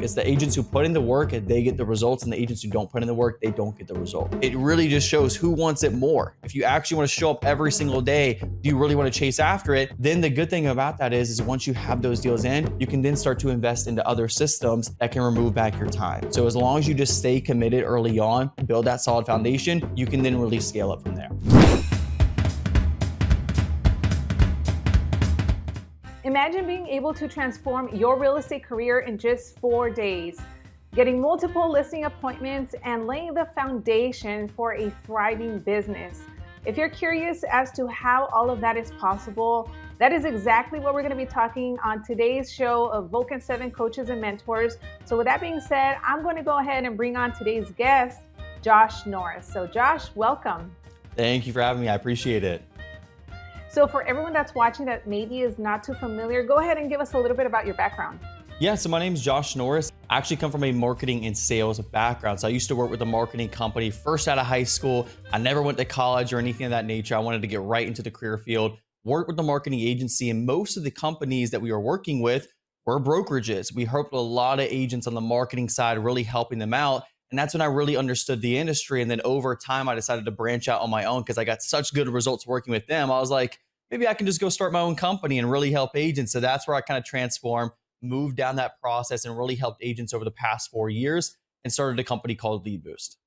It's the agents who put in the work and they get the results, and the agents who don't put in the work, they don't get the result. It really just shows who wants it more. If you actually want to show up every single day, do you really want to chase after it? Then the good thing about that is once you have those deals in, you can then start to invest into other systems that can remove back your time. So as long as you just stay committed early on, build that solid foundation, you can then really scale up from there. Imagine being able to transform your real estate career in just 4 days, getting multiple listing appointments and laying the foundation for a thriving business. If you're curious as to how all of that is possible, that is exactly what we're going to be talking on today's show of Vulcan7 Coaches and Mentors. So with that being said, I'm going to go ahead and bring on today's guest, Josh Norris. So Josh, welcome. Thank you for having me. I appreciate it. So for everyone that's watching that maybe is not too familiar, go ahead and give us a little bit about your background. Yeah, so my name is Josh Norris. I actually come from a marketing and sales background. So I used to work with a marketing company first out of high school. I never went to college or anything of that nature. I wanted to get right into the career field, work with the marketing agency, and most of the companies that we were working with were brokerages. We helped a lot of agents on the marketing side, really helping them out. And that's when I really understood the industry. And then over time, I decided to branch out on my own because I got such good results working with them. I was like, maybe I can just go start my own company and really help agents. So that's where I kind of transformed, moved down that process, and really helped agents over the past 4 years and started a company called Lead Boost.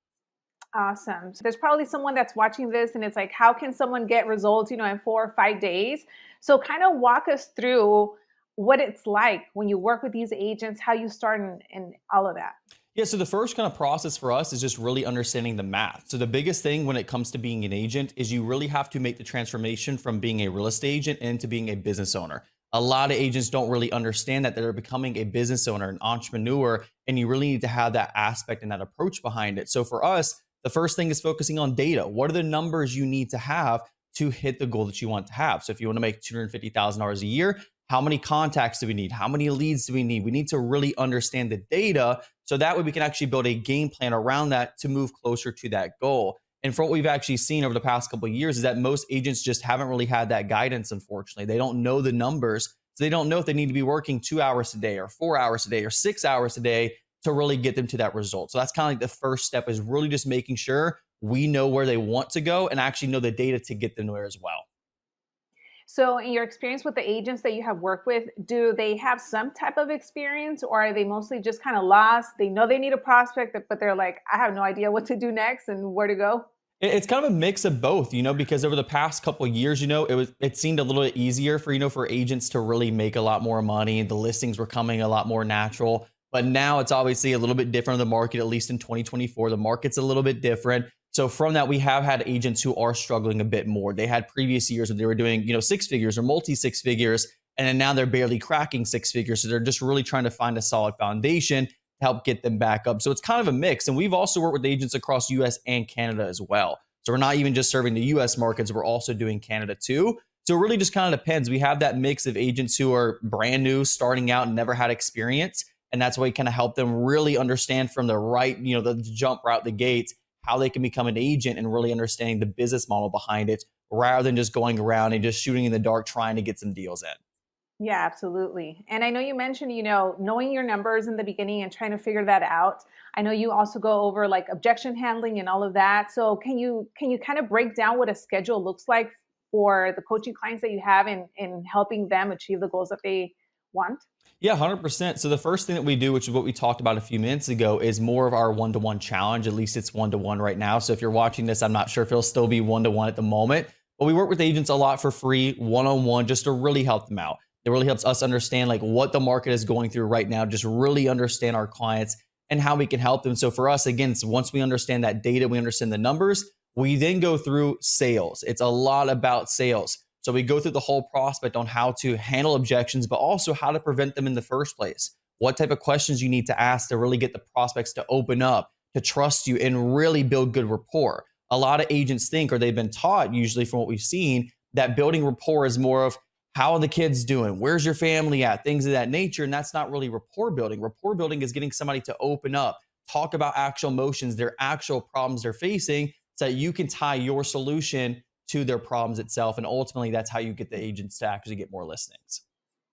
Awesome. So there's probably someone that's watching this and it's like, how can someone get results, in 4 or 5 days? So kind of walk us through what it's like when you work with these agents, how you start and all of that. Yeah, so the first kind of process for us is just really understanding the math. So the biggest thing when it comes to being an agent is you really have to make the transformation from being a real estate agent into being a business owner. A lot of agents don't really understand that they're becoming a business owner, an entrepreneur, and you really need to have that aspect and that approach behind it. So for us, the first thing is focusing on data. What are the numbers you need to have to hit the goal that you want to have? So if you want to make $250,000 a year, how many contacts do we need? How many leads do we need? We need to really understand the data so that way we can actually build a game plan around that to move closer to that goal. And from what we've actually seen over the past couple of years is that most agents just haven't really had that guidance, unfortunately. They don't know the numbers. So they don't know if they need to be working 2 hours a day or 4 hours a day or 6 hours a day to really get them to that result. So that's kind of like the first step, is really just making sure we know where they want to go and actually know the data to get them there as well. So in your experience with the agents that you have worked with, do they have some type of experience, or are they mostly just kind of lost? They know they need a prospect, but they're like, I have no idea what to do next and where to go? It's kind of a mix of both, because over the past couple of years, it seemed a little bit easier for agents to really make a lot more money. The listings were coming a lot more natural. But now it's obviously a little bit different in the market, at least in 2024. The market's a little bit different. So from that, we have had agents who are struggling a bit more. They had previous years where they were doing, 6 figures or multi 6 figures, and then now they're barely cracking 6 figures. So they're just really trying to find a solid foundation to help get them back up. So it's kind of a mix. And we've also worked with agents across US and Canada as well. So we're not even just serving the US markets, we're also doing Canada too. So it really just kind of depends. We have that mix of agents who are brand new, starting out and never had experience. And that's why we kind of help them really understand from the right, the jump right out the gates, how they can become an agent and really understanding the business model behind it, rather than just going around and just shooting in the dark, trying to get some deals in. Yeah, absolutely. And I know you mentioned, knowing your numbers in the beginning and trying to figure that out. I know you also go over like objection handling and all of that. So can you kind of break down what a schedule looks like for the coaching clients that you have in helping them achieve the goals that they want? Yeah, 100%. So the first thing that we do, which is what we talked about a few minutes ago, is more of our one-to-one challenge. At least it's one-to-one right now. So if you're watching this, I'm not sure if it'll still be one-to-one at the moment, but we work with agents a lot for free, one-on-one, just to really help them out. It really helps us understand like what the market is going through right now, just really understand our clients and how we can help them. So for us, again, so once we understand that data, we understand the numbers, we then go through sales. It's a lot about sales. So we go through the whole prospect on how to handle objections, but also how to prevent them in the first place. What type of questions you need to ask to really get the prospects to open up, to trust you, and really build good rapport. A lot of agents think, or they've been taught usually from what we've seen, that building rapport is more of how are the kids doing? Where's your family at? Things of that nature. And that's not really rapport building. Rapport building is getting somebody to open up, talk about actual emotions, their actual problems they're facing, so that you can tie your solution to their problems itself. And ultimately, that's how you get the agents to actually get more listings.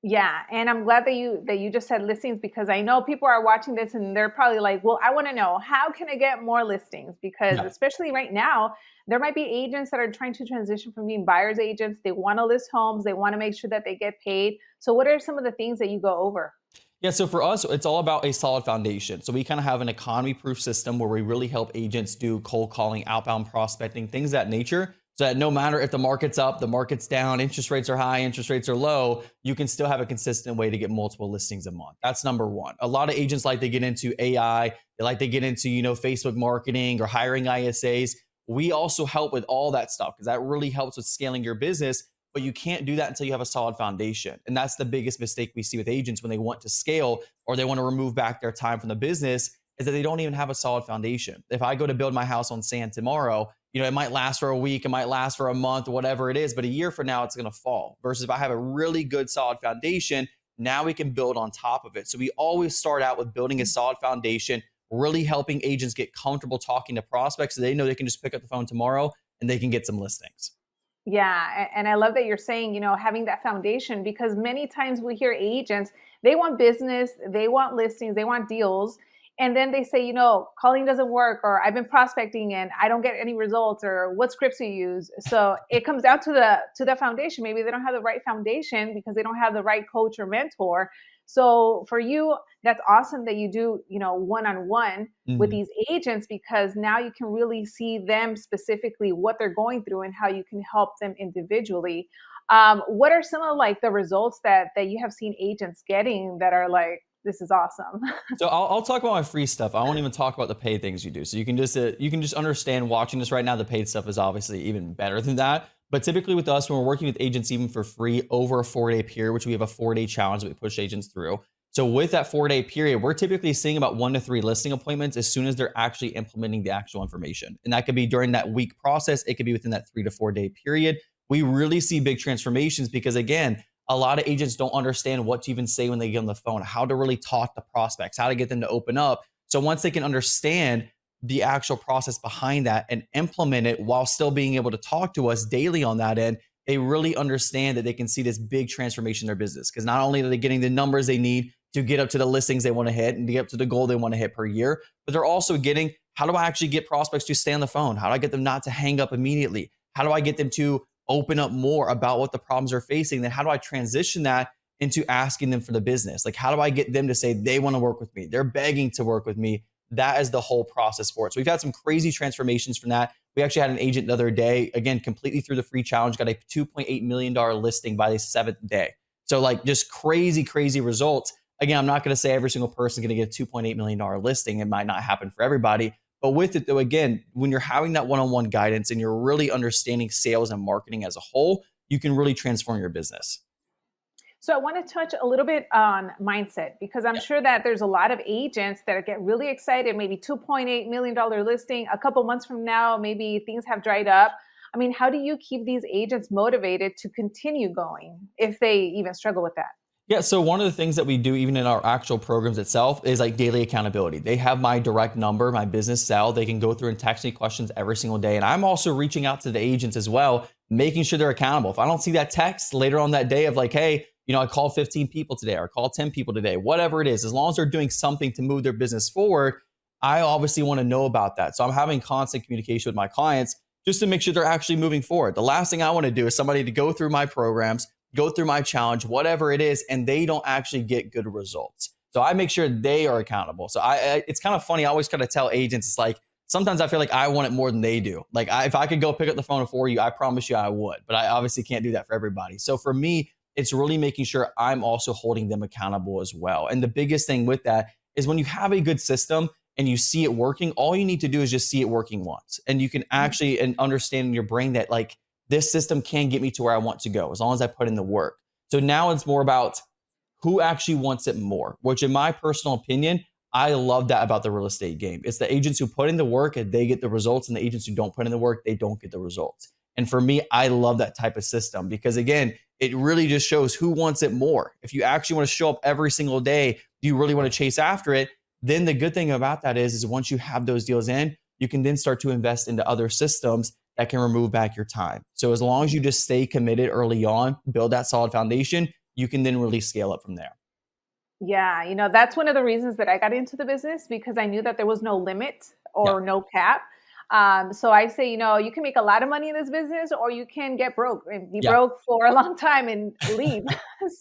Yeah, and I'm glad that you just said listings, because I know people are watching this and they're probably like, "Well, I want to know, how can I get more listings?" Because Yeah. especially right now, there might be agents that are trying to transition from being buyers agents. They want to list homes, they want to make sure that they get paid. So what are some of the things that you go over? Yeah, so for us, it's all about a solid foundation. So we kind of have an economy proof system where we really help agents do cold calling, outbound prospecting, things of that nature. So that no matter if the market's up, the market's down, interest rates are high, interest rates are low, you can still have a consistent way to get multiple listings a month. That's number one. A lot of agents like to get into AI, they like to get into, Facebook marketing or hiring ISAs. We also help with all that stuff because that really helps with scaling your business, but you can't do that until you have a solid foundation. And that's the biggest mistake we see with agents when they want to scale or they want to remove back their time from the business, is that they don't even have a solid foundation. If I go to build my house on sand tomorrow, it might last for a week, it might last for a month, whatever it is, but a year from now it's going to fall. Versus if I have a really good solid foundation, now we can build on top of it. So we always start out with building a solid foundation, really helping agents get comfortable talking to prospects so they know they can just pick up the phone tomorrow and they can get some listings. Yeah, and I love that you're saying, having that foundation, because many times we hear agents, they want business, they want listings, they want deals, and then they say, calling doesn't work, or I've been prospecting and I don't get any results, or what scripts you use. So it comes down to the foundation. Maybe they don't have the right foundation because they don't have the right coach or mentor. So for you, that's awesome that you do, one-on-one with Mhm. these agents, because now you can really see them specifically, what they're going through and how you can help them individually. What are some of like the results that you have seen agents getting that are like, this is awesome? So I'll talk about my free stuff. I won't even talk about the paid things you do. So you can just understand watching this right now. The paid stuff is obviously even better than that. But typically with us, when we're working with agents, even for free over a 4-day period, which we have a 4-day challenge that we push agents through. So with that 4-day period, we're typically seeing about 1 to 3 listing appointments as soon as they're actually implementing the actual information. And that could be during that week process. It could be within that 3 to 4 day period. We really see big transformations because again, a lot of agents don't understand what to even say when they get on the phone, how to really talk to prospects, how to get them to open up. So once they can understand the actual process behind that and implement it while still being able to talk to us daily on that end, they really understand that they can see this big transformation in their business. Because not only are they getting the numbers they need to get up to the listings they want to hit and to get up to the goal they want to hit per year, but they're also getting, how do I actually get prospects to stay on the phone? How do I get them not to hang up immediately? How do I get them to open up more about what the problems are facing? Then how do I transition that into asking them for the business? Like, how do I get them to say they want to work with me? They're begging to work with me. That is the whole process for it. So we've had some crazy transformations from that. We actually had an agent the other day, again, completely through the free challenge, got a $2.8 million listing by the 7th day. So like just crazy, crazy results. Again, I'm not going to say every single person is going to get a $2.8 million listing. It might not happen for everybody. But with it, though, again, when you're having that one on one guidance and you're really understanding sales and marketing as a whole, you can really transform your business. So I want to touch a little bit on mindset, because I'm Yeah. sure that there's a lot of agents that get really excited, maybe $2.8 million listing. A couple months from now, maybe things have dried up. I mean, how do you keep these agents motivated to continue going if they even struggle with that? Yeah, so one of the things that we do even in our actual programs itself is like daily accountability. They have my direct number, my business cell. They can go through and text me questions every single day. And I'm also reaching out to the agents as well, making sure they're accountable. If I don't see that text later on that day of like, hey, I called 15 people today or I called 10 people today, whatever it is, as long as they're doing something to move their business forward, I obviously want to know about that. So I'm having constant communication with my clients just to make sure they're actually moving forward. The last thing I want to do is somebody to go through my programs, go through my challenge, whatever it is, and they don't actually get good results. So I make sure they are accountable. So it's kind of funny. I always kind of tell agents, it's like, sometimes I feel like I want it more than they do. Like if I could go pick up the phone for you, I promise you I would, but I obviously can't do that for everybody. So for me, it's really making sure I'm also holding them accountable as well. And the biggest thing with that is when you have a good system and you see it working, all you need to do is just see it working once. And you can actually and understand in your brain that like, this system can get me to where I want to go as long as I put in the work. So now it's more about who actually wants it more, which in my personal opinion, I love that about the real estate game. It's the agents who put in the work and they get the results, and the agents who don't put in the work, they don't get the results. And for me, I love that type of system because again, it really just shows who wants it more. If you actually want to show up every single day, you really want to chase after it, then the good thing about that is once you have those deals in, you can then start to invest into other systems that can remove back your time. So as long as you just stay committed early on, build that solid foundation, you can then really scale up from there. Yeah, that's one of the reasons that I got into the business because I knew that there was no limit Yeah. or no cap. So I say, you can make a lot of money in this business or you can get broke and be Yeah. broke for a long time and leave.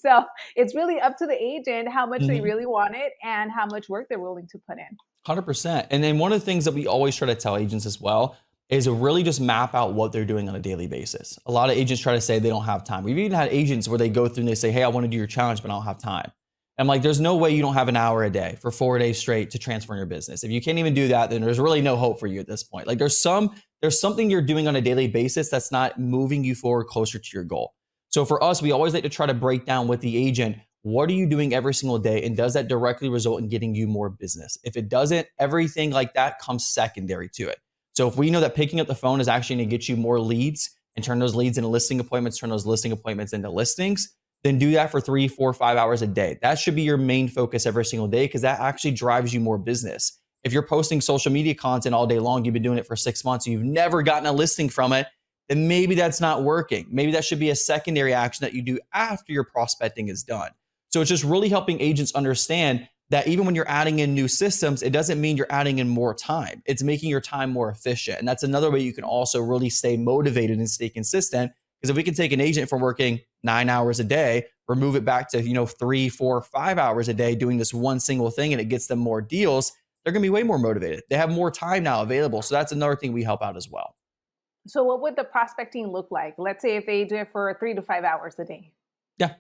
So it's really up to the agent how much they Mhm. really want it and how much work they're willing to put in. 100%. And then one of the things that we always try to tell agents as well is to really just map out what they're doing on a daily basis. A lot of agents try to say they don't have time. We've even had agents where they go through and they say, hey, I want to do your challenge, but I don't have time. I'm like, there's no way you don't have an hour a day for 4 days straight to transform your business. If you can't even do that, then there's really no hope for you at this point. Like there's something you're doing on a daily basis that's not moving you forward closer to your goal. So for us, we always like to try to break down with the agent, what are you doing every single day? And does that directly result in getting you more business? If it doesn't, everything like that comes secondary to it. So if we know that picking up the phone is actually going to get you more leads and turn those leads into listing appointments, turn those listing appointments into listings, then do that for 3, 4, 5 hours a day. That should be your main focus every single day because that actually drives you more business. If you're posting social media content all day long, you've been doing it for 6 months, and you've never gotten a listing from it, then maybe that's not working. Maybe that should be a secondary action that you do after your prospecting is done. So it's just really helping agents understand that even when you're adding in new systems, it doesn't mean you're adding in more time. It's making your time more efficient. And that's another way you can also really stay motivated and stay consistent. Because if we can take an agent from working 9 hours a day, remove it back to 3, 4, 5 hours a day doing this one single thing, and it gets them more deals, they're going to be way more motivated. They have more time now available. So that's another thing we help out as well. So what would the prospecting look like? Let's say if they do it for 3 to 5 hours a day. Yeah.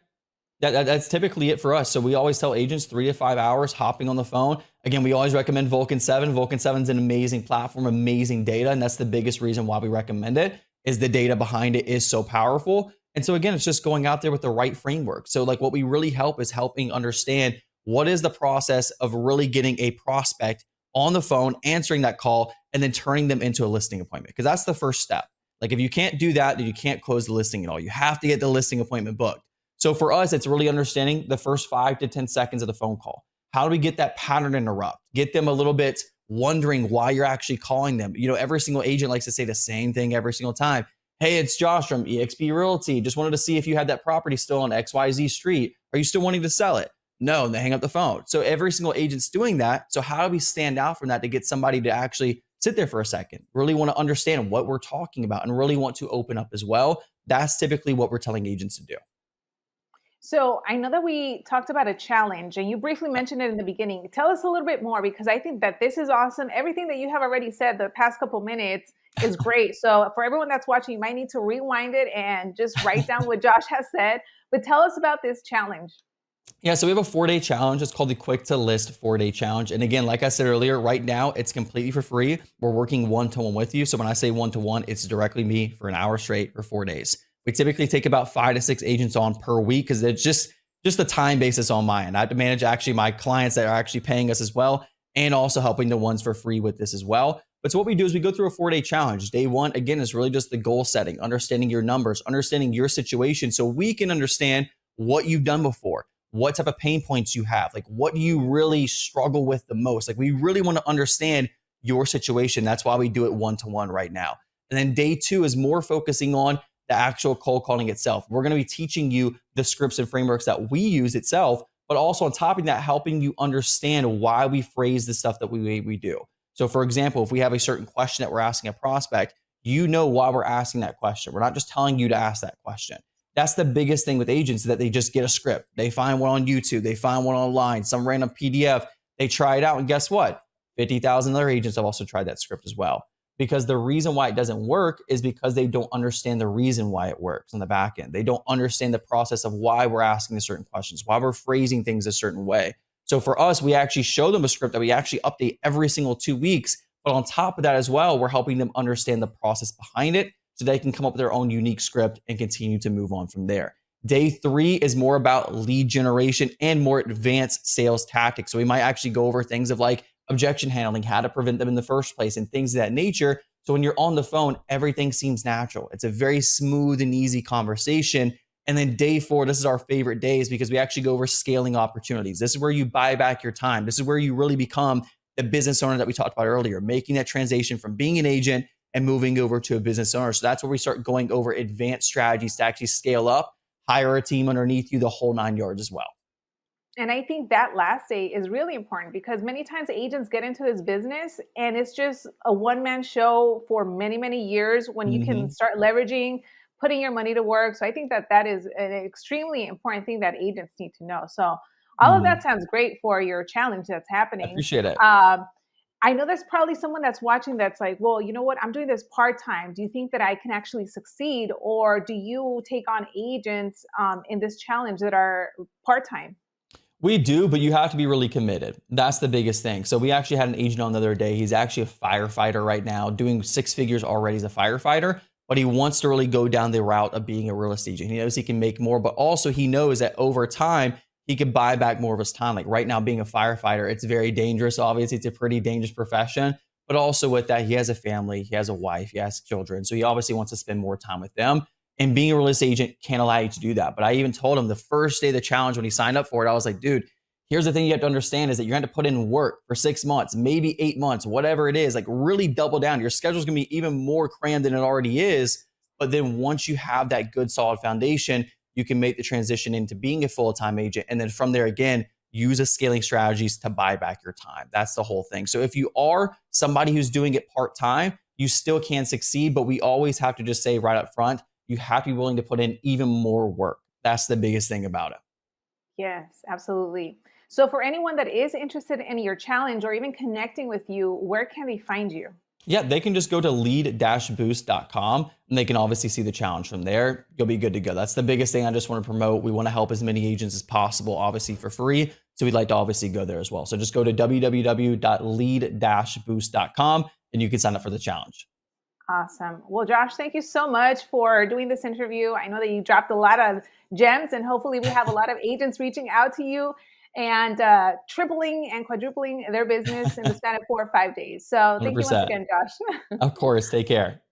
That's typically it for us. So we always tell agents 3 to 5 hours hopping on the phone. Again, we always recommend Vulcan7. Vulcan7 is an amazing platform, amazing data. And that's the biggest reason why we recommend it is the data behind it is so powerful. And so again, it's just going out there with the right framework. So like what we really help is helping understand what is the process of really getting a prospect on the phone, answering that call, and then turning them into a listing appointment. Because that's the first step. Like if you can't do that, then you can't close the listing at all. You have to get the listing appointment booked. So for us, it's really understanding the first 5 to 10 seconds of the phone call. How do we get that pattern interrupt? Get them a little bit wondering why you're actually calling them. Every single agent likes to say the same thing every single time. Hey, it's Josh from eXp Realty. Just wanted to see if you had that property still on XYZ street. Are you still wanting to sell it? No, and they hang up the phone. So every single agent's doing that. So how do we stand out from that to get somebody to actually sit there for a second, really want to understand what we're talking about and really want to open up as well? That's typically what we're telling agents to do. So I know that we talked about a challenge and you briefly mentioned it in the beginning. Tell us a little bit more because I think that this is awesome. Everything that you have already said the past couple minutes is great. So for everyone that's watching, you might need to rewind it and just write down what Josh has said. But tell us about this challenge. Yeah, so we have a 4-day challenge. It's called the Quick to List 4-day challenge. And again, like I said earlier, right now it's completely for free. We're working one-to-one with you. So when I say one-to-one, it's directly me for an hour straight for 4 days. We typically take about 5 to 6 agents on per week because it's just the time basis on my end. I have to manage actually my clients that are actually paying us as well and also helping the ones for free with this as well. But so what we do is we go through a 4-day challenge. Day 1, again, is really just the goal setting, understanding your numbers, understanding your situation so we can understand what you've done before, what type of pain points you have, like what do you really struggle with the most? Like we really want to understand your situation. That's why we do it one-to-one right now. And then day 2 is more focusing on the actual cold calling itself. We're going to be teaching you the scripts and frameworks that we use itself, but also on top of that, helping you understand why we phrase the stuff that we do. So for example, if we have a certain question that we're asking a prospect, you know why we're asking that question. We're not just telling you to ask that question. That's the biggest thing with agents is that they just get a script. They find one on YouTube, they find one online, some random PDF, they try it out, and guess what? 50,000 other agents have also tried that script as well. Because the reason why it doesn't work is because they don't understand the reason why it works on the back end. They don't understand the process of why we're asking the certain questions, why we're phrasing things a certain way. So for us, we actually show them a script that we actually update every single 2 weeks. But on top of that as well, we're helping them understand the process behind it so they can come up with their own unique script and continue to move on from there. Day 3 is more about lead generation and more advanced sales tactics. So we might actually go over things of like objection handling, how to prevent them in the first place, and things of that nature. So when you're on the phone, everything seems natural. It's a very smooth and easy conversation. And then day 4, this is our favorite days because we actually go over scaling opportunities. This is where you buy back your time. This is where you really become the business owner that we talked about earlier, making that transition from being an agent and moving over to a business owner. So that's where we start going over advanced strategies to actually scale up hire a team underneath you, the whole 9 yards as well. And I think that last day is really important because many times agents get into this business and it's just a one man show for many, many years when you can Hmm. start leveraging, putting your money to work. So I think that that is an extremely important thing that agents need to know. So all of Hmm. that sounds great for your challenge that's I happening. appreciate it. Um, I know there's probably someone that's watching that's like, well, you know what? I'm doing this part time. Do you think that I can actually succeed? Or do you take on agents in this challenge that are part time? We do, but you have to be really committed. That's the biggest thing. So we actually had an agent on the other day. He's actually a firefighter right now, doing 6 figures already as a firefighter, but he wants to really go down the route of being a real estate agent. He knows he can make more, but also he knows that over time he could buy back more of his time. Like right now, being a firefighter, it's very dangerous. Obviously, it's a pretty dangerous profession, but also with that, he has a family, he has a wife, he has children. So he obviously wants to spend more time with them. And being a real estate agent can't allow you to do that. But I even told him the first day of the challenge when he signed up for it, I was like, dude, here's the thing you have to understand is that you're going to put in work for 6 months, maybe 8 months, whatever it is, like really double down. Your schedule is going to be even more crammed than it already is. But then once you have that good, solid foundation, you can make the transition into being a full-time agent. And then from there, again, use a scaling strategies to buy back your time. That's the whole thing. So if you are somebody who's doing it part-time, you still can succeed, but we always have to just say right up front, you have to be willing to put in even more work. That's the biggest thing about it. Yes, absolutely. So, for anyone that is interested in your challenge or even connecting with you, where can they find you? Yeah, they can just go to lead-boost.com and they can obviously see the challenge from there. You'll be good to go. That's the biggest thing I just want to promote. We want to help as many agents as possible, obviously for free. So we'd like to obviously go there as well. So just go to www.lead-boost.com and you can sign up for the challenge. Awesome. Well, Josh, thank you so much for doing this interview. I know that you dropped a lot of gems, and hopefully, we have a lot of agents reaching out to you and tripling and quadrupling their business in the span of 4 or 5 days. So, thank you once 100%. again, Josh. Of course. Take care.